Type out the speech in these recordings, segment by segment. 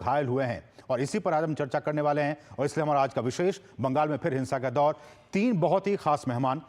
घायल हुए हैं और इसी पर आज हम चर्चा करने वाले हैं। और इसलिए हमारा आज का विशेष, बंगाल में फिर हिंसा का दौर, 3 बहुत ही खास मेहमान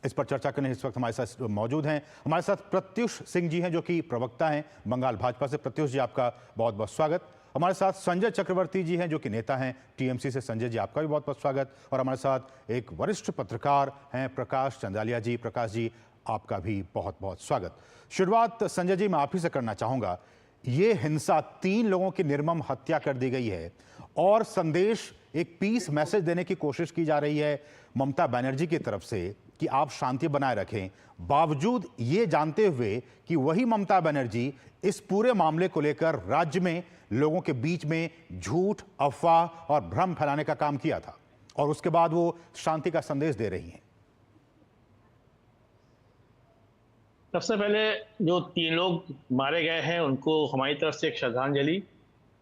इस पर चर्चा करने इस वक्त हमारे साथ मौजूद हैं। हमारे साथ प्रत्युष सिंह जी हैं जो कि प्रवक्ता हैं बंगाल भाजपा से। प्रत्युष जी, आपका बहुत बहुत स्वागत। हमारे साथ संजय चक्रवर्ती जी हैं जो कि नेता हैं टीएमसी से। संजय जी, आपका भी बहुत बहुत स्वागत। और हमारे साथ एक वरिष्ठ पत्रकार हैं प्रकाश चंदालिया जी। प्रकाश जी, आपका भी बहुत बहुत स्वागत। शुरुआत संजय जी मैं आप ही से करना चाहूंगा। ये हिंसा, 3 लोगों की निर्मम हत्या कर दी गई है और संदेश, एक पीस मैसेज देने की कोशिश की जा रही है ममता बनर्जी की तरफ से कि आप शांति बनाए रखें, बावजूद ये जानते हुए कि वही ममता बनर्जी इस पूरे मामले को लेकर राज्य में लोगों के बीच में झूठ, अफवाह और भ्रम फैलाने का काम किया था और उसके बाद वो शांति का संदेश दे रही हैं। सबसे पहले जो 3 लोग मारे गए हैं उनको हमारी तरफ से एक श्रद्धांजलि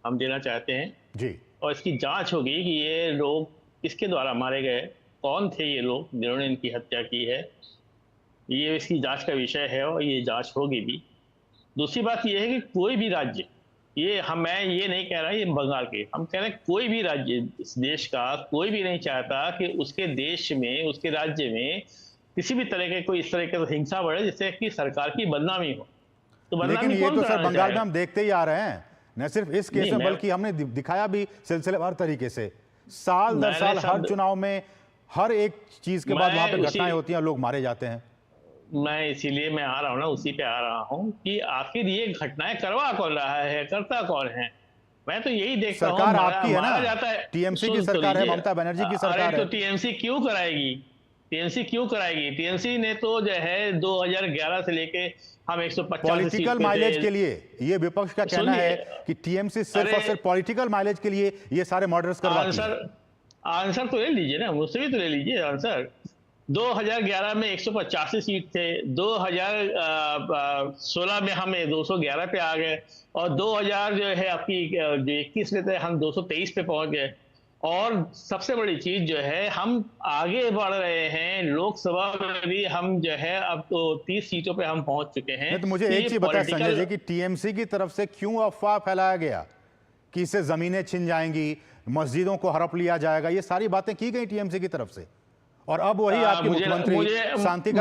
हम देना चाहते हैं जी। और इसकी जांच होगी कि ये लोग किसके द्वारा मारे गए, कौन थे ये लोग जिन्होंने इनकी हत्या की है। ये इसकी जांच का विषय है और ये जांच होगी भी। दूसरी बात ये है कि कोई भी राज्य, मैं ये नहीं कह रहा ये बंगाल के, हम कह रहे हैं कोई भी राज्य, इस देश का कोई भी नहीं चाहता कि उसके देश में, उसके राज्य में किसी भी तरह के कोई इस तरह की हिंसा बढ़े जिससे कि सरकार की बदनामी हो। तो लेकिन ये तो सर बंगाल में हम देखते ही आ रहे हैं, न सिर्फ इस केस में बल्कि हमने दिखाया भी सिलसिलेवार तरीके से। साल दर साल हर चुनाव में हर एक चीज के बाद वहां पे घटनाएं होती हैं और लोग मारे जाते हैं। मैं इसीलिए मैं आ रहा हूँ ना, उसी पे आ रहा हूँ कि आखिर ये घटनाएं करवा कौन रहा है, करता कौन है। मैं तो यही देखता हूँ, सरकार आपकी है ना, जाता है। टीएमसी की सरकार है, ममता बनर्जी की सरकार है। तो टीएमसी क्यों कराएगी? टीएमसी क्यों कराएगी? टीएमसी ने तो जो है 2011 से लेके हम 150 पॉलिटिकल माइलेज के लिए, ये विपक्ष का कहना है कि टीएमसी सिर्फ और सिर्फ पॉलिटिकल माइलेज के लिए ये सारे मर्डर्स करवाती है। आंसर तो ले लीजिए ना, मुझसे भी तो ले लीजिए आंसर। 2011 में 185 सीट थे, 2016 में हम 211 पे आ गए और 2000 जो है आपकी जो 21 में थे हम 223 पे पहुंच गए। और सबसे बड़ी चीज जो है हम आगे बढ़ रहे हैं, लोकसभा में भी हम जो है अब तो 30 सीटों पे हम पहुंच चुके हैं। तो मुझे एक चीज बताएं संजय जी कि टीएमसी की तरफ से क्यों अफवाह फैलाया गया कि इससे जमीनें छिन जाएंगी, मस्जिदों को हड़प लिया जाएगा, ये सारी बातें की गई टीएमसी की तरफ से और अब वही आपके मुख्यमंत्री शांति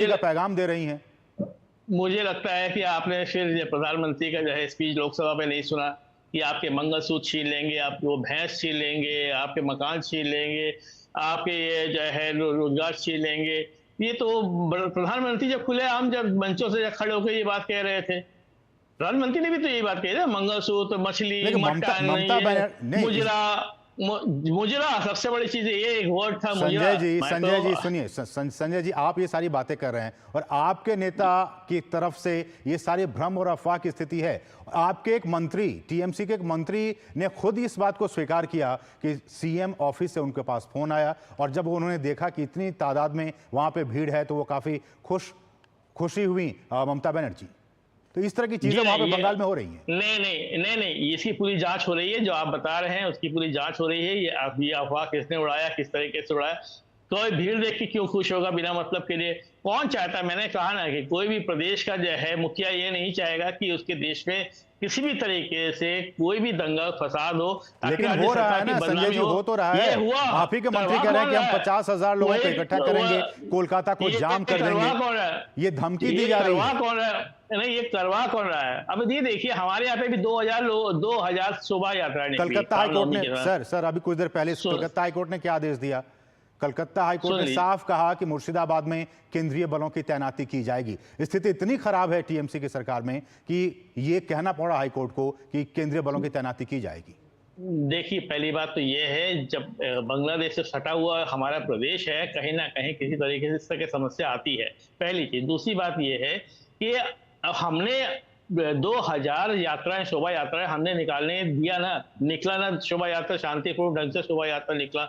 का पैगाम दे रही हैं। मुझे लगता है कि आपने फिर प्रधानमंत्री का जो है स्पीच लोकसभा में नहीं सुना कि आपके मंगलसूत्र छीन लेंगे, आपके वो भैंस छीन लेंगे, आपके मकान छीन लेंगे, आपके ये जो है रोजगार छीन लेंगे। ये तो प्रधानमंत्री जब खुलेआम जब मंचों से खड़े होकर ये बात कह रहे थे, प्रधानमंत्री ने भी तो यही बात कही ना, मंगलसूत्र, मछली, मटन, मुजरा सबसे बड़ी चीज है, ये एक वर्ड था मुजरा। संजय जी सुनिए, संजय जी आप ये सारी बातें कर रहे हैं और आपके नेता की तरफ से ये सारी भ्रम और अफवाह की स्थिति है। आपके एक मंत्री, टीएमसी के एक मंत्री ने खुद इस बात को स्वीकार किया कि सीएम ऑफिस से उनके पास फोन आया और जब उन्होंने देखा कि इतनी तादाद में वहां पे भीड़ है तो वो काफी खुशी हुई ममता बनर्जी। तो इस तरह की चीजें वहां पे बंगाल में हो रही हैं। नहीं, इसकी पूरी जांच हो रही है। जो आप बता रहे हैं उसकी पूरी जांच हो रही है। ये अफवाह किसने उड़ाया, किस तरीके से उड़ाया। कोई भीड़ देख के क्यों खुश होगा बिना मतलब के लिए? कौन चाहता है? मैंने कहा ना कि कोई भी प्रदेश का जो है मुखिया ये नहीं चाहेगा कि उसके देश में किसी भी तरीके से कोई भी दंगा फसाद हो। लेकिन हो रहा है ना संजय जी, हो तो रहा है। आप ही के मंत्री कह रहे हैं कि हम 50,000 लोगों को इकट्ठा करेंगे, कोलकाता को जाम कर देंगे। ये धमकी दी जा रही है। कौन है? नहीं, ये करवा कौन रहा है? अब ये देखिए हमारे यहाँ पे भी 2000 शोभा यात्रा निकली कलकत्ता हाईकोर्ट ने सर अभी कुछ देर पहले कलकत्ता हाईकोर्ट ने क्या आदेश दिया? कलकत्ता हाईकोर्ट ने साफ कहा कि मुर्शिदाबाद में केंद्रीय बलों की तैनाती की जाएगी। स्थिति इतनी खराब है टीएमसी की सरकार में कि ये कहना पड़ा हाईकोर्ट को कि केंद्रीय बलों की तैनाती की जाएगी। देखिए, पहली बात तो ये है, जब बांग्लादेश से सटा हुआ हमारा प्रदेश है, कहीं ना कहीं किसी तरीके से इस तरह की समस्या आती है, पहली चीज। दूसरी बात ये है कि हमने 2000 यात्राएं, शोभा यात्राएं हमने निकला ना शोभा यात्रा, शांतिपूर्ण ढंग से शोभा यात्रा निकला।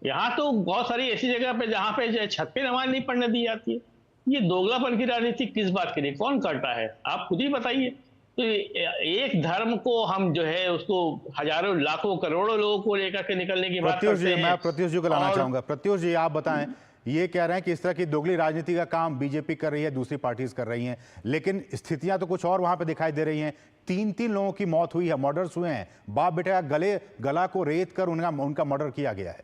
यहाँ तो बहुत सारी ऐसी जगह पे जहाँ पे छत पे नमाज नहीं पढ़ने दी जाती है। ये दोगलापन की राजनीति किस बात के लिए, कौन करता है? आप खुद ही बताइए। तो एक धर्म को हम जो है उसको हजारों, लाखों, करोड़ों लोगों को लेकर के निकलने की बात करते हैं। मैं प्रत्युष जी को लाना चाहूंगा। प्रत्युष जी आप बताएं ये कह रहे हैं कि इस तरह की दोगली राजनीति का काम बीजेपी कर रही है, दूसरी पार्टीज कर रही हैं, लेकिन स्थितियां तो कुछ और वहां पे दिखाई दे रही हैं। 3 लोगों की मौत हुई है, मर्डर्स हुए हैं, बाप बेटे का गला को रेत कर उनका मर्डर किया गया है।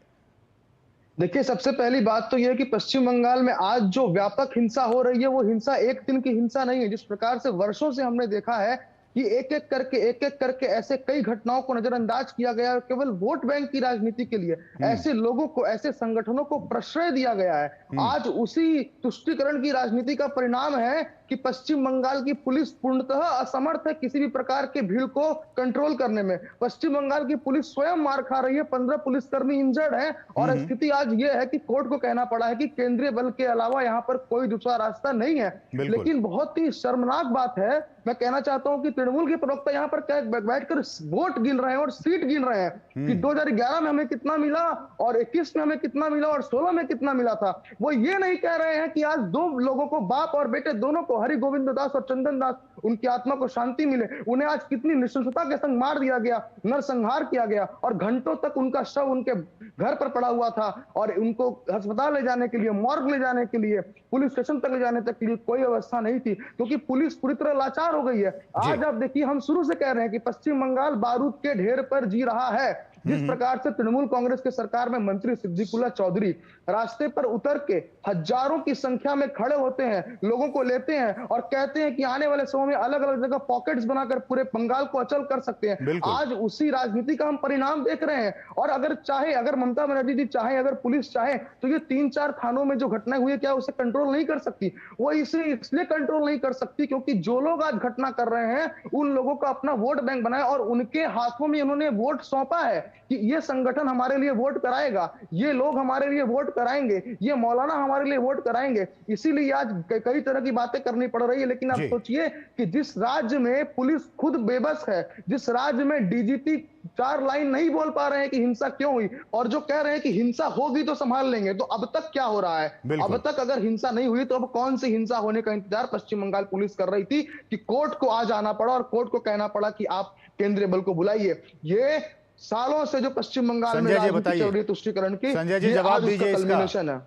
देखिए, सबसे पहली बात तो यह है कि पश्चिम बंगाल में आज जो व्यापक हिंसा हो रही है, वो हिंसा एक दिन की हिंसा नहीं है। जिस प्रकार से वर्षों से हमने देखा है कि एक एक करके ऐसे कई घटनाओं को नजरअंदाज किया गया है, केवल वोट बैंक की राजनीति के लिए ऐसे लोगों को, ऐसे संगठनों को प्रश्रय दिया गया है। आज उसी तुष्टीकरण की राजनीति का परिणाम है कि पश्चिम बंगाल की पुलिस पूर्णतः असमर्थ है किसी भी प्रकार के भीड़ को कंट्रोल करने में। पश्चिम बंगाल की पुलिस स्वयं मार खा रही है, 15 पुलिसकर्मी इंजर्ड हैं और स्थिति आज ये है कि कोर्ट को कहना पड़ा है कि केंद्रीय बल के अलावा यहाँ पर कोई दूसरा रास्ता नहीं है। लेकिन बहुत ही शर्मनाक बात है, मैं कहना चाहता हूं कि तृणमूल के प्रवक्ता यहाँ पर बैठकर वोट गिन रहे हैं और सीट गिन रहे हैं कि 2011 में हमें कितना मिला और 21 में हमें कितना मिला और 16 में कितना मिला था। वो ये नहीं कह रहे हैं कि आज 2 लोगों को, बाप और बेटे दोनों को, हरि गोविंद दास और चंदन दास, उनकी आत्मा को शांति मिले। उन्हें आज कितनी निशंसता के संग मार दिया गया, नरसंहार किया गया और घंटों तक उनका शव उनके घर पर पड़ा हुआ था और उनको अस्पताल ले जाने के लिए, मॉर्ग ले जाने के लिए, पुलिस स्टेशन तक ले जाने तक के लिए कोई व्यवस्था नहीं थी, क्योंकि पुलिस पूरी तरह लाचार हो गई है। आज आप देखिए, हम शुरू से कह रहे हैं कि पश्चिम बंगाल बारूद के ढेर पर जी रहा है। जिस प्रकार से तृणमूल कांग्रेस के सरकार में मंत्री सिद्दीकुल्ला चौधरी रास्ते पर उतर के हजारों की संख्या में खड़े होते हैं, लोगों को लेते हैं और कहते हैं कि आने वाले समय में अलग अलग जगह पॉकेट्स बनाकर पूरे बंगाल को अचल कर सकते हैं। आज उसी राजनीति का हम परिणाम देख रहे हैं। और अगर ममता बनर्जी जी चाहे, अगर पुलिस चाहे, तो ये 3-4 थानों में जो घटनाएं हुई है, क्या उसे कंट्रोल नहीं कर सकती? वो इसे इसलिए कंट्रोल नहीं कर सकती क्योंकि जो लोग आज घटना कर रहे हैं, उन लोगों को अपना वोट बैंक बनाया और उनके हाथों में उन्होंने वोट सौंपा है कि ये संगठन हमारे लिए वोट कराएगा, ये लोग हमारे लिए वोट कराएंगे, ये मौलाना हमारे लिए वोट कराएंगे। इसीलिए आज कई तरह की बातें करनी पड़ रही है। लेकिन आप सोचिए कि जिस राज्य में पुलिस खुद बेबस है, जिस राज्य में डीजीपी 4 लाइन नहीं बोल पा रहे हैं कि हिंसा क्यों हुई, और जो कह रहे हैं कि हिंसा होगी तो संभाल लेंगे, तो अब तक क्या हो रहा है? अब तक अगर हिंसा नहीं हुई तो अब कौन सी हिंसा होने का इंतजार पश्चिम बंगाल पुलिस कर रही थी कि कोर्ट को आज आना पड़ा और कोर्ट को कहना पड़ा कि आप केंद्रीय बल को बुलाइए। ये सालों से जो पश्चिम बंगाल में राजनीति चल रही है तुष्टीकरण की, संजय जी जवाब दीजिए इसका।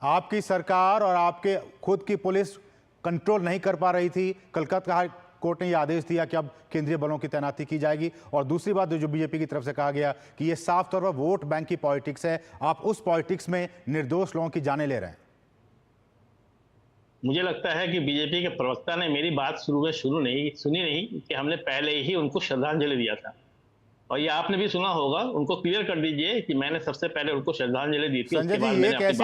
आपकी सरकार और आपके खुद की पुलिस कंट्रोल नहीं कर पा रही थी, कलकत्ता कोर्ट ने यह आदेश दिया कि अब केंद्रीय बलों की तैनाती की जाएगी। और दूसरी बात जो बीजेपी की तरफ से कहा गया कि यह साफ तौर पर वोट बैंक की पॉलिटिक्स है, आप उस पॉलिटिक्स में निर्दोष लोगों की जानें ले रहे हैं। मुझे लगता है कि बीजेपी के प्रवक्ता ने मेरी बात सुनी नहीं कि हमने पहले ही उनको श्रद्धांजलि दिया था। और ये आपने भी सुना होगा, उनको क्लियर कर दीजिए कि मैंने सबसे पहले उनको श्रद्धांजलि दी थी। संजय जी, ये कैसी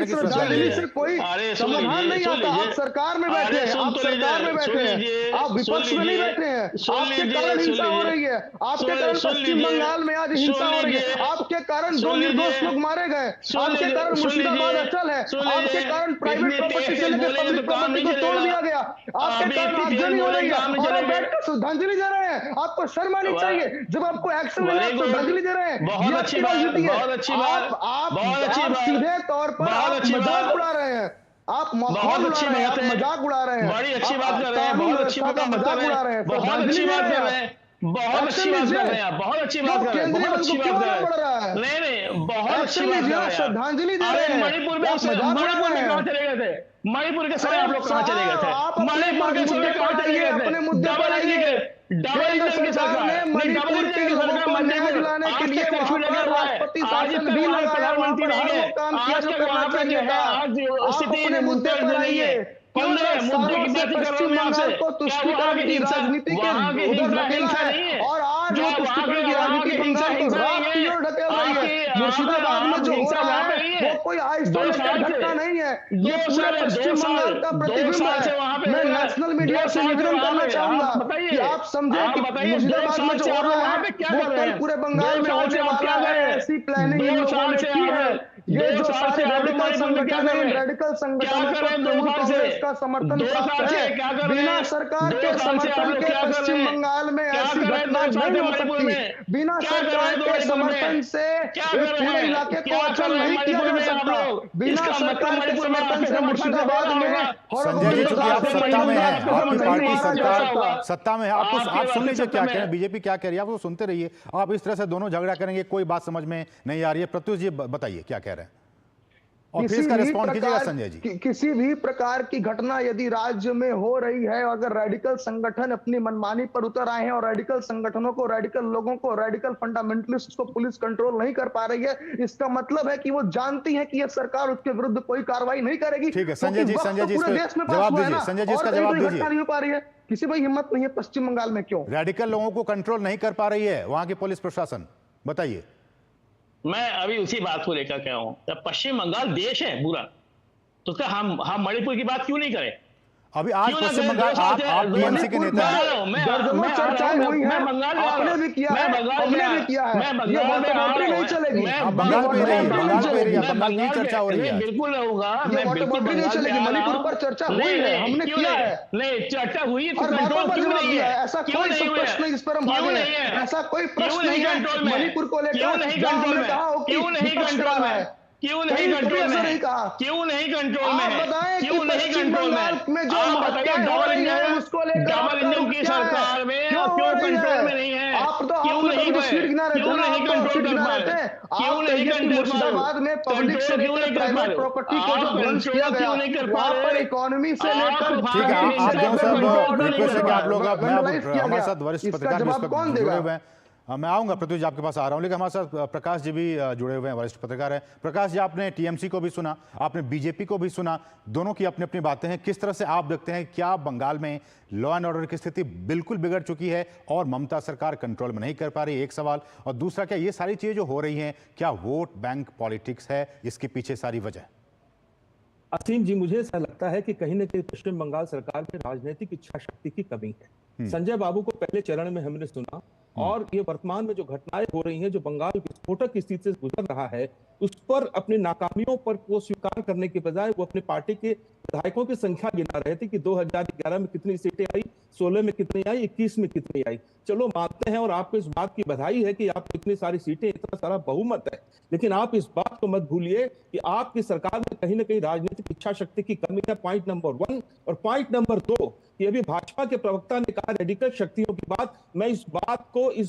श्रद्धांजलि से कोई समाधान नहीं आता। आप सरकार में बैठे हैं, आप सरकार में बैठे हैं, आप विपक्ष में नहीं बैठे हैं। आपके कारण हिंसा हो रही है, आपके कारण पश्चिम बंगाल में आज हिंसा हो रही है, आपके कारण 2 निर्दोष लोग मारे गए, आपके कारण मुर्शिदाबाद अचल है, आपके कारण प्राइवेट प्रॉपर्टी से लेकर पब्लिक प्रॉपर्टी को तोड़ दिया गया, आपके कारण आगजनी हो रही है और आप बैठकर श्रद्धांजलि दे रहे हैं। आपको शर्म आनी चाहिए जब आपको एक्शन लेना, आप श्रद्धांजलि दे रहे हैं। बहुत अच्छी बात, बहुत अच्छी बात, बहुत अच्छी बात, सीधे तौर पर आप मजाक उड़ा रहे हैं, आप माहौल उड़ा रहे हैं, आप मजाक उड़ा रहे हैं, बड़ी अच्छी बात कर रहे हैं, बहुत अच्छी बात मजाक उड़ा रहे हैं, बहुत अच्छी बात कर रहे हैं, बहुत अच्छी बात कर रहे हैं, बहुत अच्छी बात कर रहे हैं, बहुत अच्छी बात कर रहे हैं। नहीं, बहुत अच्छी बात कर रहे हैं, श्रद्धांजलि दे रहे हैं। मणिपुर में कहां चले गए थे? मणिपुर के समय आप लोग कहां चले गए थे? मणिपुर के समय कहां चले गए थे? अपने मुद्दे पर आइए। डबल सरकार ने मणिपुर के लोगों को न्याय दिलाने के लिए राष्ट्रपति शासन भी लगाया, प्रधानमंत्री ने काम किया जो करना चाहिए था। आज स्थिति मुद्दे पर आइए। 15 मुद्दे की बात कर रहे हैं आपसे, को तुष्टीकरण की राजनीति के उधर ढकेला है और आज वो तुष्टीकरण की राजनीति बंगाल को रात की ओर ढकेल रही है। मुर्शिदाबाद में जो हो रहा है वो कोई आइसोलेटेड घटना नहीं है, ये पूरे पश्चिम बंगाल का प्रतिबिंब है। मैं नेशनल मीडिया से निवेदन करना चाहूंगा कि आप समझे कि मुर्शिदाबाद में जो हो रहा है वो कल पूरे बंगाल में होने वाला है। ऐसी प्लानिंग इन लोगों ने की है। ये जो सारे रेडिकल संगठन है, रेडिकल संगठनों को तृणमूल कांग्रेस का समर्थन प्राप्त है। बिना सरकार के समर्थन के पश्चिम बंगाल में ऐसी घटना नहीं हो सकती। बिना सरकार के समर्थन से पूरे इलाके को अचल नहीं किया जा सकता। बिना सरकार के समर्थन से मुर्शिदाबाद में संजय जी, चूंकि आप सत्ता में हैं, आपकी पार्टी सरकार सत्ता में है, आप सुन लीजिए क्या कह रहे हैं, बीजेपी क्या कह रही है, आप वो सुनते रहिए। आप इस तरह से दोनों झगड़ा करेंगे, कोई बात समझ में नहीं आ रही है। प्रत्युष जी बताइए क्या कह रहे हैं। और फिर इसका रिस्पॉन्ड कीजिएगा संजय जी। किसी भी प्रकार की घटना यदि राज्य में हो रही है, अगर रेडिकल संगठन अपनी मनमानी पर उतर आए हैं और रेडिकल संगठनों को, रेडिकल लोगों को, रेडिकल फंडामेंटलिस्ट को पुलिस कंट्रोल नहीं कर पा रही है, इसका मतलब है कि वो जानती है कि ये सरकार उसके विरुद्ध कोई कार्रवाई नहीं करेगी। ठीक है संजय जी, संजय जी पूरे देश में जवाब दीजिए, संजय जी इसका जवाब दीजिए। नहीं हो पा रही है, किसी भाई हिम्मत नहीं है पश्चिम बंगाल में, क्यों? रेडिकल लोगों को कंट्रोल नहीं कर पा रही है वहां की पुलिस प्रशासन, बताइए। मैं अभी उसी बात को लेकर कह रहा हूं, जब पश्चिम बंगाल देश है पूरा, तो क्या हम मणिपुर की बात क्यों नहीं करें? अभी आज पश्चिम बंगाल आप टीएमसी के नेता हैं। दर्जनों चर्चाएं हुई हैं, आपने भी किया है, हमने भी किया है। ये वाटर नहीं चलेगी, बंगाल पे रही है, बंगाल पे रही है, बंगाल की चर्चा हो रही है। बिल्कुल रहूंगा, ये वाटर नहीं चलेगी। मणिपुर पर चर्चा हुई है, हमने किया है। नहीं, चर्चा हुई है, और बातों पर जवाब दिया है। ऐसा कोई प्रश्न नहीं जिस पर हम भागे हैं, ऐसा कोई प्रश्न नहीं है मणिपुर को लेकर जहां हमने कहा हो कि विपक्ष कर रहा है। क्यों नहीं कंट्रोल में है? क्यों नहीं कंट्रोल में है? आप बताएं कि क्यों नहीं पश्चिम कंट्रोल बंगाल में? में जो आप बताइए, हत्याएं हो रही हैं उसको लेकर डबल इंजन की सरकार में क्यों कंट्रोल में नहीं है? आप तो क्यों नहीं है? सीट गिना रहे थे, क्यों नहीं कंट्रोल कर पा रहे? क्यों नहीं कंट्रोल? मुर्शिदाबाद में पब्लिक से लेकर प्राइवेट प्रॉपर्टी को जो ध्वंस किया गया, वहां पर इकोनॉमी से लेकर, ठीक है, आप दोनों सब रिक्वेस्ट है कि आप लोग अब हमारे साथ वरिष्ठ पत्रकार भी जुड़े हुए हैं। मैं आऊंगा पृथ्वी जी आपके पास आ रहा हूं, लेकिन हमारे साथ प्रकाश जी भी जुड़े हुए हैं, वरिष्ठ पत्रकार हैं। प्रकाश जी, आपने टीएमसी को भी सुना, आपने बीजेपी को भी सुना, दोनों की अपनी अपनी बातें हैं। किस तरह से आप देखते हैं, क्या बंगाल में लॉ एंड ऑर्डर की स्थिति बिल्कुल बिगड़ चुकी है और ममता सरकार कंट्रोल में नहीं कर पा रही? एक सवाल। और दूसरा, क्या ये सारी चीजें जो हो रही हैं, क्या वोट बैंक पॉलिटिक्स है इसके पीछे सारी वजह? असीम जी, मुझे ऐसा लगता है कि कहीं ना कहीं पश्चिम बंगाल सरकार में राजनीतिक इच्छा शक्ति की कमी है। संजय बाबू को पहले चरण में हमने सुना, और ये वर्तमान में जो घटनाएं हो रही हैं, जो बंगाल विस्फोटक स्थिति से गुजर रहा है, उस पर अपनी नाकामियों पर को स्वीकार करने के बजाय वो अपनी पार्टी के विधायकों की संख्या गिना रहे थे कि 2011 में कितनी सीटें आई, 16 में कितनी आई, 21 में कितनी आई। चलो मानते हैं और आपको इस बात की बधाई है कि आपको इतनी सारी सीटें, इतना सारा बहुमत है, लेकिन आप इस बात को मत भूलिए कि आपकी सरकार में कहीं ना कहीं राजनीतिक इच्छा शक्ति की कमी है, पॉइंट नंबर 1। और पॉइंट नंबर 2, कि अभी भाजपा के प्रवक्ता ने कहा रेडिकल शक्तियों की बात, मैं इस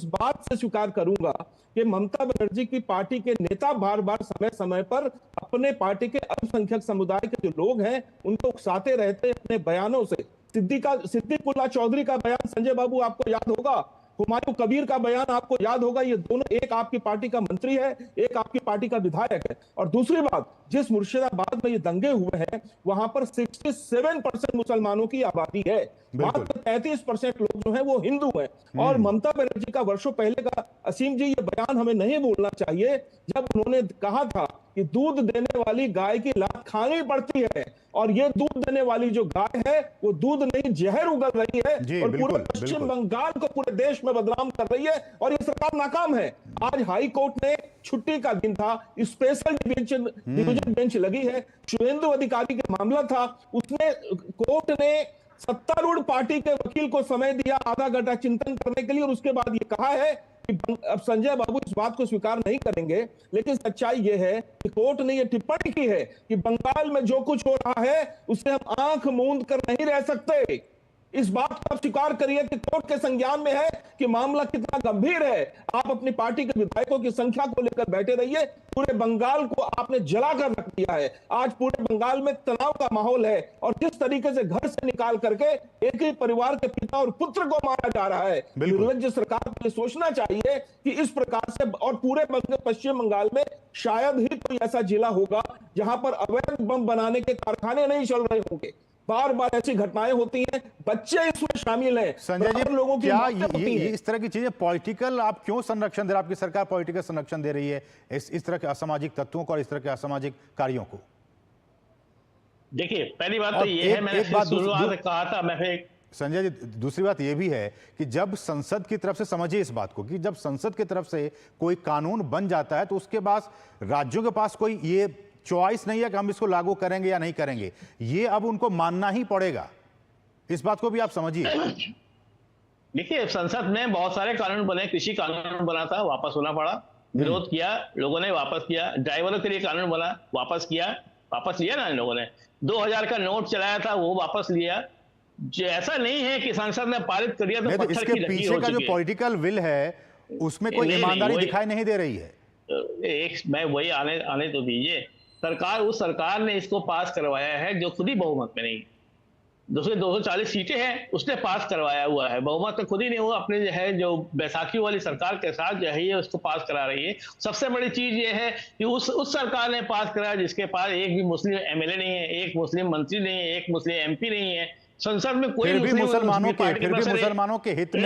बात से स्वीकार करूंगा कि ममता बनर्जी की पार्टी के नेता बार बार समय समय पर अपने पार्टी के अल्पसंख्यक समुदाय के जो लोग हैं उनको उकसाते रहते हैं अपने बयानों से। सिद्दीकुल्ला चौधरी का बयान संजय बाबू आपको याद होगा, हुमायूं कबीर का बयान आपको याद होगा। ये दोनों, एक आपकी पार्टी का मंत्री है, एक आपकी पार्टी का विधायक है। और दूसरी बात, जिस मुर्शिदाबाद में ये दंगे हुए हैं, वहां पर 67% मुसलमानों की आबादी है, मात्र 33% लोग जो हैं वो हिंदू हैं। और ममता बनर्जी का वर्षों पहले का, असीम जी, ये बयान हमें नहीं भूलना चाहिए, जब उन्होंने कहा था कि दूध देने वाली गाय की लात खानी पड़ती है, और ये दूध देने वाली जो गाय है वो दूध नहीं जहर उगल रही है, और पूरे पश्चिम बंगाल को पूरे देश में बदनाम कर रही है, और ये सरकार नाकाम है। आज हाई कोर्ट ने, छुट्टी का दिन था, स्पेशल डिवीजन बेंच लगी है, शुभेंदु अधिकारी का मामला था, उसने, कोर्ट ने सत्तारूढ़ पार्टी के वकील को समय दिया आधा घंटा चिंतन करने के लिए, और उसके बाद ये कहा है कि अब संजय बाबू इस बात को स्वीकार नहीं करेंगे, लेकिन सच्चाई यह है कि कोर्ट ने यह टिप्पणी की है कि बंगाल में जो कुछ हो रहा है उसे हम आंख मूंद कर नहीं रह सकते। इस बात को आप स्वीकार करिए कि कोर्ट के संज्ञान में है कि मामला कितना गंभीर है। आप अपनी पार्टी के विधायकों की संख्या को लेकर बैठे रहिए, पूरे बंगाल को आपने जलाकर रख दिया है। आज पूरे बंगाल में तनाव का माहौल है, और जिस तरीके से घर से निकाल करके एक ही परिवार के पिता और पुत्र को मारा जा रहा है, निर्लज्ज सरकार को सोचना चाहिए कि इस प्रकार से, और पूरे पश्चिम बंगाल में शायद ही कोई ऐसा जिला होगा जहां पर अवैध बम बनाने के कारखाने नहीं चल रहे होंगे। बार बार ऐसी घटनाएं होती हैं, बच्चे इसमें शामिल हैं। संजय जी, लोगों की क्या ये इस तरह की चीजें पॉलिटिकल, आप क्यों संरक्षण दे रहे, आपकी सरकार पॉलिटिकल संरक्षण दे रही है इस तरह के असामाजिक तत्वों को और इस तरह के असामाजिक कार्यों को? देखिए, पहली बात तो ये है, मैंने शुरुआत में कहा था, मैं फिर संजय जी, दूसरी बात यह भी है कि जब संसद की तरफ से, समझिए इस बात को, कि जब संसद की तरफ से कोई कानून बन जाता है तो उसके बाद राज्यों के पास कोई ये चॉइस नहीं है कि हम इसको लागू करेंगे या नहीं करेंगे, ये अब उनको मानना ही पड़ेगा। इस बात को भी आप समझिए। देखिए, संसद में बहुत सारे कानून बने, कृषि कानून बना था, वापस होना पड़ा, विरोध किया लोगों ने, वापस किया। ड्राइवरों के लिए कानून बना, वापस किया, वापस लिया ना इन लोगों ने। 2000 का नोट चलाया था, वो वापस लिया। ऐसा नहीं है कि संसद ने पारित कर दिया तो पत्थर इसके की लकीर पीछे का जो पॉलिटिकल विल है उसमें कोई ईमानदारी दिखाई नहीं दे रही है। मैं वही आने तो दीजिए। उस सरकार ने इसको पास करवाया है जो खुद ही बहुमत में नहीं है। 240 सीटें हैं, उसने पास करवाया हुआ है, बहुमत तो खुद ही नहीं हुआ, अपने जो है जो बैसाखी वाली सरकार के साथ जो है ये उसको पास करा रही है। सबसे बड़ी चीज ये है कि उस सरकार ने पास कराया जिसके पास एक भी मुस्लिम एमएलए नहीं है, एक मुस्लिम मंत्री नहीं है, एक मुस्लिम एमपी नहीं है, संसद में कोई फिर भी मुसलमानों के हित में,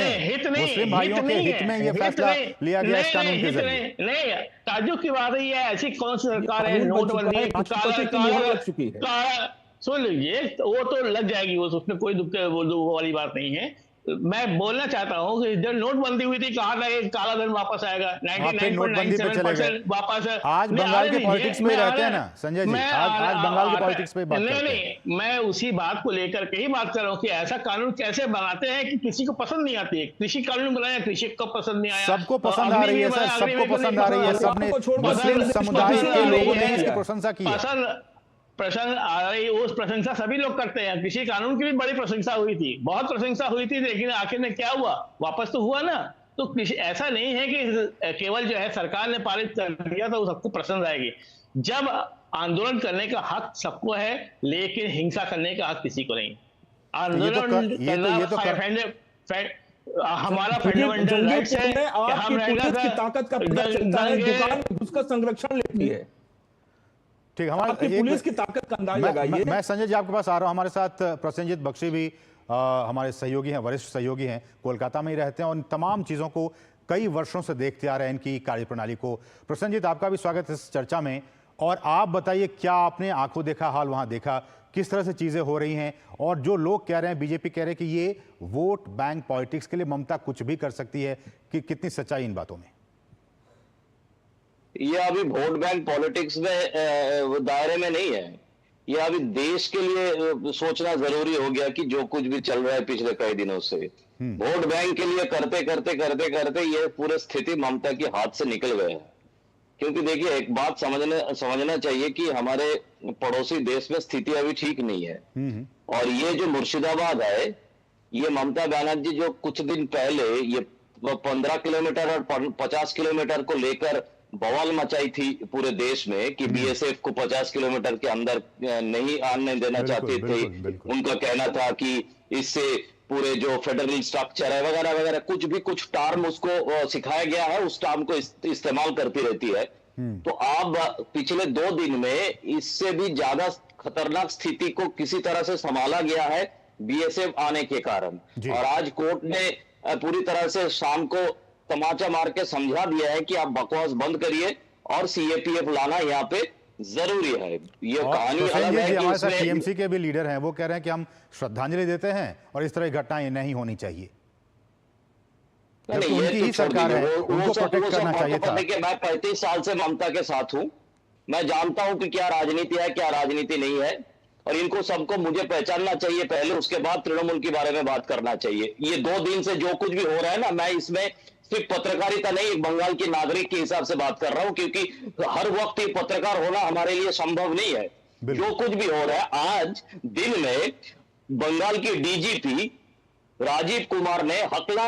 मुस्लिम भाइयों के हित में ये फैसला लिया गया इस कानून के जरिए। नहीं, ताज्जुब की बात है, ऐसी कौन सी सरकार है, नोटबंदी काला सुन लीजिए, वो तो लग जाएगी, उसमें कोई दुख वाली बात नहीं है। मैं बोलना चाहता हूँ कि जब नोटबंदी हुई थी कहा था कि काला धन वापस आएगा, 99.97% वापस। आज बंगाल के पॉलिटिक्स में रहते हैं ना संजय जी, आज बंगाल के पॉलिटिक्स पे बात करते हैं। नहीं, मैं उसी बात को लेकर के ही बात कर रहा हूँ कि ऐसा कानून कैसे बनाते हैं कि किसी को पसंद नहीं आती है। कृषि कानून बनाया, कृषि को पसंद नहीं आया, सबको पसंद आ रही है सर, सबको पसंद आ रही है, सबने मुस्लिम समुदाय के लोगों ने इसकी प्रशंसा की है। प्रशंसा आ रही, उस प्रशंसा सभी लोग करते हैं। कृषि कानून की भी बड़ी प्रशंसा हुई थी, बहुत प्रशंसा हुई थी, लेकिन आखिर में क्या हुआ, वापस तो हुआ ना। तो ऐसा नहीं है कि केवल जो है सरकार ने पारित कर दिया तो सबको पसंद आएगी। जब आंदोलन करने का हक सबको है, लेकिन हिंसा करने का हक किसी को नहीं। आंदोलन हमारा फंडामेंटल राइट्स है। पुलिस की ताकत का पता चलता है, दुकान में घुसकर संरक्षण लेती है। ठीक, हमारे पुलिस की ताकत का अंदाज लगाइए। मैं संजय जी आपके पास आ रहा हूं। हमारे साथ प्रसेनजीत बख्शी भी हमारे सहयोगी हैं, वरिष्ठ सहयोगी हैं, कोलकाता में ही रहते हैं और इन तमाम चीज़ों को कई वर्षों से देखते आ रहे हैं, इनकी कार्यप्रणाली को। प्रसेनजीत, आपका भी स्वागत है इस चर्चा में। और आप बताइए, क्या आपने आंखों देखा हाल वहां देखा, किस तरह से चीज़ें हो रही हैं? और जो लोग कह रहे हैं, बीजेपी कह रहे हैं कि ये वोट बैंक पॉलिटिक्स के लिए ममता कुछ भी कर सकती है, कि कितनी सच्चाई इन बातों में? ये अभी वोट बैंक पॉलिटिक्स में दायरे में नहीं है। ये अभी देश के लिए सोचना जरूरी हो गया कि जो कुछ भी चल रहा है पिछले कई दिनों से, वोट बैंक के लिए करते करते ये पूरी स्थिति ममता के हाथ से निकल गया है। क्योंकि देखिए, एक बात समझना चाहिए कि हमारे पड़ोसी देश में स्थिति अभी ठीक नहीं है। और ये जो मुर्शिदाबाद है, ये ममता बनर्जी जो कुछ दिन पहले ये 15 किलोमीटर और 50 किलोमीटर को लेकर बवाल मचाई थी पूरे देश में कि बीएसएफ को 50 किलोमीटर के अंदर नहीं आने देना चाहते थे। उनका कहना था कि इससे पूरे जो फेडरल स्ट्रक्चर है वगैरह वगैरह कुछ टर्म उसको सिखाया गया है, उस टर्म को इस्तेमाल करती रहती है। तो अब पिछले 2 दिन में इससे भी ज्यादा खतरनाक स्थिति को किसी तरह से संभाला गया है बीएसएफ आने के कारण। और आज कोर्ट ने पूरी तरह से शाम को तमाचा मार के समझा दिया है कि आप बकवास बंद करिए और सीएपीएफ लाना यहाँ पे जरूरी है। ये कहानी अलग है कि हमारे साथ टीएमसी के भी लीडर हैं, वो कह रहे हैं कि हम श्रद्धांजलि देते हैं और इस तरह की घटनाएं नहीं होनी चाहिए। उनकी ही सरकार है, उनको प्रोटेक्ट करना चाहिए था। मैं 35 साल से ममता के साथ हूं, मैं जानता हूं कि क्या राजनीति है, क्या राजनीति नहीं है, और इनको सबको मुझे पहचानना चाहिए पहले, उसके बाद तृणमूल के बारे में बात करना चाहिए। ये 2 दिन से जो कुछ भी हो रहा है ना, मैं इसमें सिर्फ पत्रकारिता नहीं, एक बंगाल के नागरिक के हिसाब से बात कर रहा हूं, क्योंकि हर वक्त ये पत्रकार होना हमारे लिए संभव नहीं है। जो कुछ भी हो रहा है, आज दिन में बंगाल के डीजीपी राजीव कुमार ने हकला,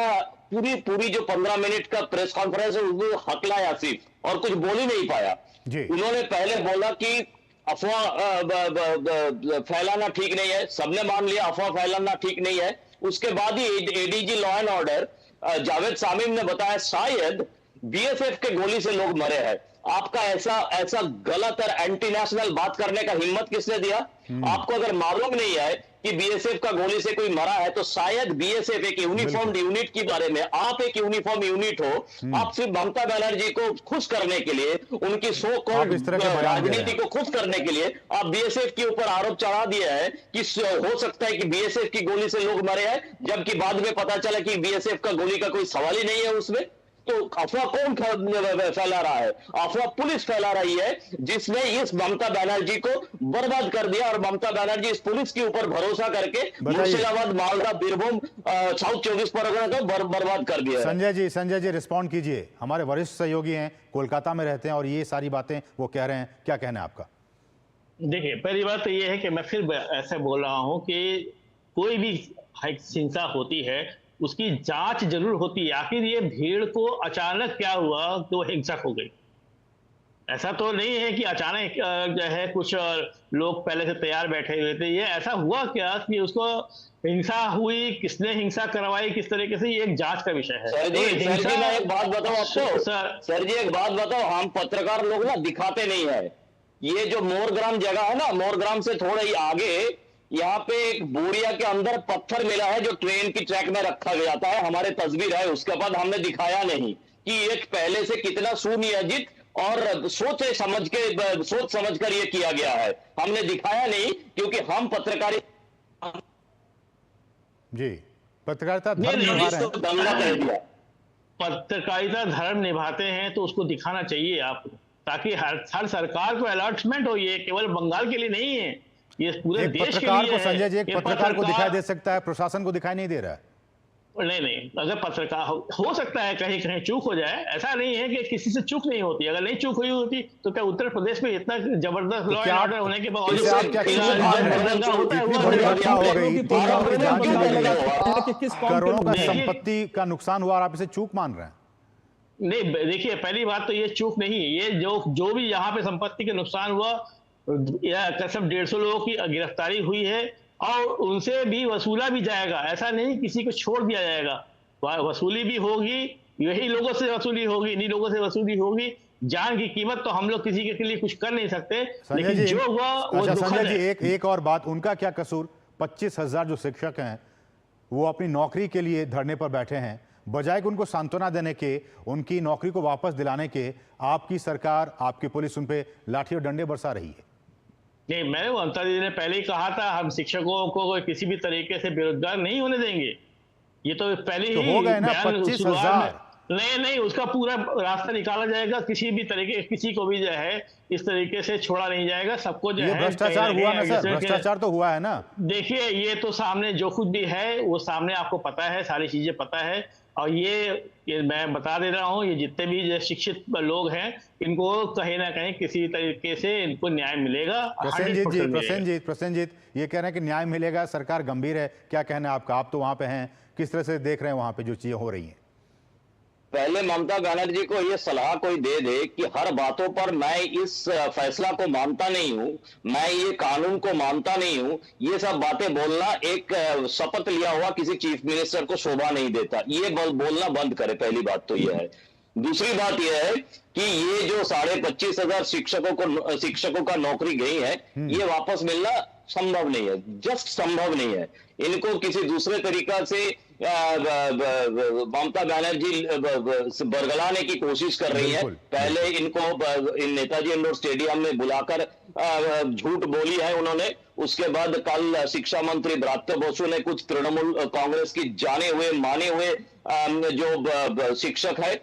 पूरी जो 15 मिनट का प्रेस कॉन्फ्रेंस है उसको हकलाया सिर्फ, और कुछ बोल ही नहीं पाया। उन्होंने पहले बोला कि अफवाह फैलाना ठीक नहीं है, सबने मान लिया अफवाह फैलाना ठीक नहीं है। उसके बाद ही ADG law and order Javed Samim ने बताया शायद बीएसएफ के गोली से लोग मरे हैं। आपका ऐसा गलत और एंटी नेशनल बात करने का हिम्मत किसने दिया? आपको अगर मालूम नहीं है कि बीएसएफ का गोली से कोई मरा है, तो शायद बीएसएफ एक यूनिफॉर्म यूनिट के बारे में, आप एक यूनिफॉर्म यूनिट हो, आप सिर्फ ममता बनर्जी को खुश करने के लिए, उनकी सो कॉल्ड राजनीति को खुश करने के लिए आप बीएसएफ के ऊपर आरोप चढ़ा दिया है कि हो सकता है कि बीएसएफ की गोली से लोग मरे हैं, जबकि बाद में पता चला कि बीएसएफ का गोली का कोई सवाल ही नहीं है उसमें। तो अफवाह कौन फैला रहा है? अफवाह पुलिस फैला रही है, जिसने इस ममता बनर्जी को बर्बाद कर दिया, और ममता बनर्जी इस पुलिस के ऊपर भरोसा करके मुर्शिदाबाद, मालदा, बीरभूम, साउथ 24 परगना को बर्बाद कर दिया। संजय जी रिस्पॉन्ड कीजिए, हमारे वरिष्ठ सहयोगी हैं, कोलकाता में रहते हैं और ये सारी बातें वो कह रहे हैं, क्या कहना है आपका? देखिए, पहली बात तो ये है कि मैं फिर ऐसे बोल रहा हूं कि कोई भी हिंसा होती है उसकी जांच जरूर होती है। आखिर ये भीड़ को अचानक क्या हुआ कि वो हिंसक हो गई? ऐसा तो नहीं है कि अचानक जो है कुछ लोग पहले से तैयार बैठे हुए थे। ये ऐसा हुआ क्या कि उसको हिंसा हुई, किसने हिंसा करवाई, किस तरीके से, ये एक जांच का विषय है। सर जी मैं एक बात बताऊं आपको, सर जी एक बात बताओ, हम पत्रकार लोग ना दिखाते नहीं है। ये जो मोरग्राम जगह है ना, मोरग्राम से थोड़ा ही आगे यहाँ पे एक बोरिया के अंदर पत्थर मिला है जो ट्रेन की ट्रैक में रखा गया था, हमारे तस्वीर है, उसके बाद हमने दिखाया नहीं कि एक पहले से कितना सुनियोजित और सोच समझ कर ये किया गया है। हमने दिखाया नहीं क्योंकि हम पत्रकारी जी पत्रकारिता धर्म निभा रहे हैं। दंगा कह दिया। पत्रकारिता धर्म निभाते हैं तो उसको दिखाना चाहिए आपको, ताकि हर सरकार को अलर्टमेंट हो। ये केवल बंगाल के लिए नहीं है, ये पूरे एक देश के पत्रकार लिए को है। संजय जी, एक ये पत्रकार को दिखाई पत्रकार- दे सकता है, प्रशासन को दिखाई नहीं दे रहा है। नहीं, अगर पत्रकार हो सकता है कहीं कहीं चूक हो जाए, ऐसा नहीं है कि किसी से चूक नहीं होती। अगर नहीं चूक हुई होती तो क्या उत्तर प्रदेश में इतना जबरदस्त लॉ एंड ऑर्डर होने के बावजूद इससे आप क्या चूक मान रहे हैं? इतनी बड़ी घटना हो गई, 3 लोगों की जान चली गई, करोड़ों का संपत्ति का नुकसान हुआ और आप इसे चूक मान रहे हैं? नहीं, देखिए पहली बात तो ये चूक नहीं है। ये जो भी यहाँ पे संपत्ति के नुकसान हुआ, या कसम 150 लोगों की गिरफ्तारी हुई है और उनसे भी वसूला भी जाएगा। ऐसा नहीं किसी को छोड़ दिया जाएगा, वसूली भी होगी, यही लोगों से वसूली होगी, इन्हीं लोगों से वसूली होगी। जान की कीमत तो हम लोग किसी के लिए कुछ कर नहीं सकते, लेकिन जो हुआ वो अच्छा दुखद संजय जी, है। एक और बात, उनका क्या कसूर? 25,000 जो शिक्षक हैं वो अपनी नौकरी के लिए धरने पर बैठे हैं, बजाय कि उनको सांत्वना देने के, उनकी नौकरी को वापस दिलाने के, आपकी सरकार, आपकी पुलिस उन पे लाठी और डंडे बरसा रही है। नहीं, मैंने ममता दीदी ने पहले ही कहा था, हम शिक्षकों को किसी भी तरीके से बेरोजगार नहीं होने देंगे। ये तो पहले तो ही हो गए ना बयान 25,000। नहीं, उसका पूरा रास्ता निकाला जाएगा। किसी भी तरीके, किसी को भी जो है इस तरीके से छोड़ा नहीं जाएगा। सबको जो ये है भ्रष्टाचार हुआ ना सर, भ्रष्टाचार तो हुआ है ना। देखिए, ये तो सामने जो कुछ भी है वो सामने आपको पता है, सारी चीजें पता है। और ये मैं बता दे रहा हूँ, ये जितने भी शिक्षित लोग हैं, इनको कहीं ना कहीं किसी तरीके से इनको न्याय मिलेगा। प्रसेनजीत ये कह रहे हैं कि न्याय मिलेगा, सरकार गंभीर है। क्या कहना है आपका? आप तो वहां पे हैं, किस तरह से देख रहे हैं वहां पे जो चीजें हो रही हैं? पहले ममता बनर्जी को ये सलाह कोई दे कि हर बातों पर मैं इस फैसला को मानता नहीं हूं, मैं ये कानून को मानता नहीं हूं, ये सब बातें बोलना एक शपथ लिया हुआ किसी चीफ मिनिस्टर को शोभा नहीं देता। ये बोलना बंद करे, पहली बात तो ये है। दूसरी बात यह है कि ये जो 25,500 शिक्षकों का नौकरी गई है, ये वापस मिलना संभव नहीं है, जस्ट संभव नहीं है। इनको किसी दूसरे तरीका से ममता बनर्जी बरगलाने की कोशिश कर रही है। पहले इनको नेताजी इंडोर स्टेडियम में बुलाकर झूठ बोली है उन्होंने। उसके बाद कल शिक्षा मंत्री ब्रात्य बसु ने कुछ तृणमूल कांग्रेस की जाने हुए माने हुए जो शिक्षक है,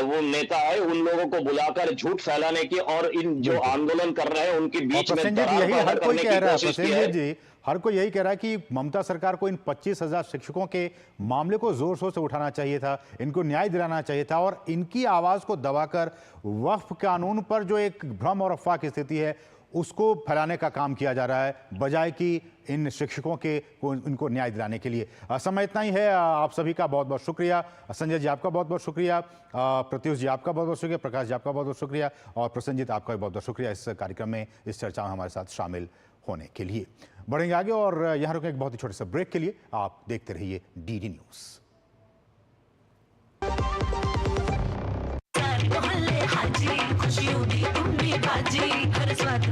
वो नेता है, उन लोगों को बुलाकर झूठ फैलाने की और इन जो आंदोलन कर रहे हैं उनके बीच में दरार पैदा करने की कोशिश की है। हर कोई यही कह रहा है कि ममता सरकार को इन 25,000 शिक्षकों के मामले को जोर शोर से उठाना चाहिए था, इनको न्याय दिलाना चाहिए था और इनकी आवाज को दबाकर वक्फ कानून पर जो एक भ्रम और अफवाह की स्थिति है उसको फैलाने का काम किया जा रहा है, बजाय कि इन शिक्षकों के इनको न्याय दिलाने के लिए। समय इतना ही है। आप सभी का बहुत बहुत शुक्रिया। संजय जी आपका बहुत बहुत शुक्रिया, प्रत्युष जी आपका बहुत बहुत शुक्रिया, प्रकाश जी आपका बहुत बहुत शुक्रिया और प्रसन्नजीत आपका भी बहुत बहुत शुक्रिया इस कार्यक्रम में, इस चर्चा में हमारे साथ शामिल होने के लिए। बढ़ेंगे आगे और यहाँ रुकें एक बहुत ही छोटे से ब्रेक के लिए। आप देखते रहिए डीडी न्यूज़। हाजी खुशियों की उम्मीद बाजी हर स्वाद